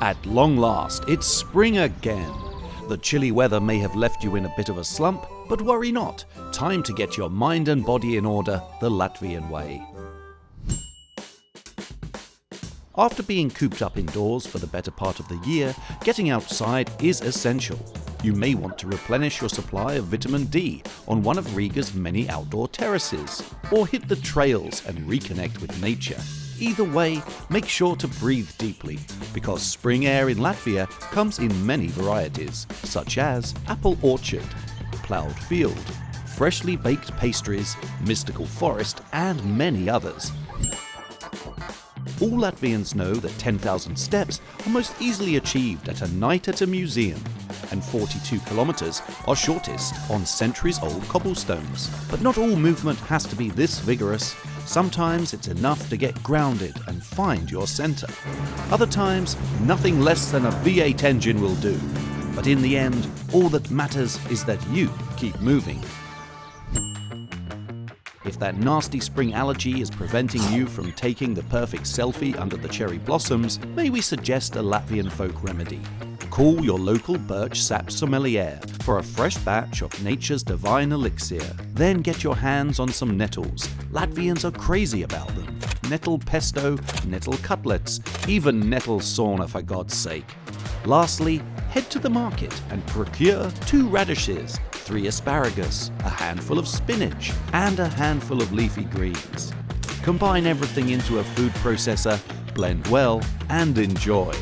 At long last, it's spring again. The chilly weather may have left you in a bit of a slump, but worry not. Time to get your mind and body in order the Latvian way. After being cooped up indoors for the better part of the year, getting outside is essential. You may want to replenish your supply of vitamin D on one of Riga's many outdoor terraces, or hit the trails and reconnect with nature. Either way, make sure to breathe deeply, because spring air in Latvia comes in many varieties, such as apple orchard, ploughed field, freshly baked pastries, mystical forest, and many others. All Latvians know that 10,000 steps are most easily achieved at a night at a museum, and 42 kilometers are shortest on centuries-old cobblestones. But not all movement has to be this vigorous. Sometimes it's enough to get grounded and find your center. Other times, nothing less than a V8 engine will do. But in the end, all that matters is that you keep moving. If that nasty spring allergy is preventing you from taking the perfect selfie under the cherry blossoms, may we suggest a Latvian folk remedy. Call your local birch sap sommelier for a fresh batch of nature's divine elixir. Then get your hands on some nettles. Latvians are crazy about them. Nettle pesto, nettle cutlets, even nettle sauna for God's sake. Lastly, head to the market and procure 2 radishes, 3 asparagus, a handful of spinach, and a handful of leafy greens. Combine everything into a food processor, blend well, and enjoy.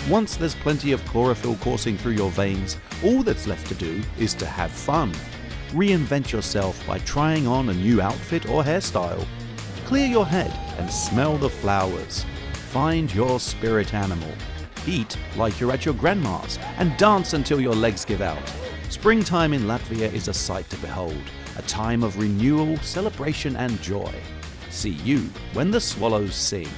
Once there's plenty of chlorophyll coursing through your veins, all that's left to do is to have fun. Reinvent yourself by trying on a new outfit or hairstyle. Clear your head and smell the flowers. Find your spirit animal. Eat like you're at your grandma's and dance until your legs give out. Springtime in Latvia is a sight to behold, a time of renewal, celebration and joy. See you when the swallows sing.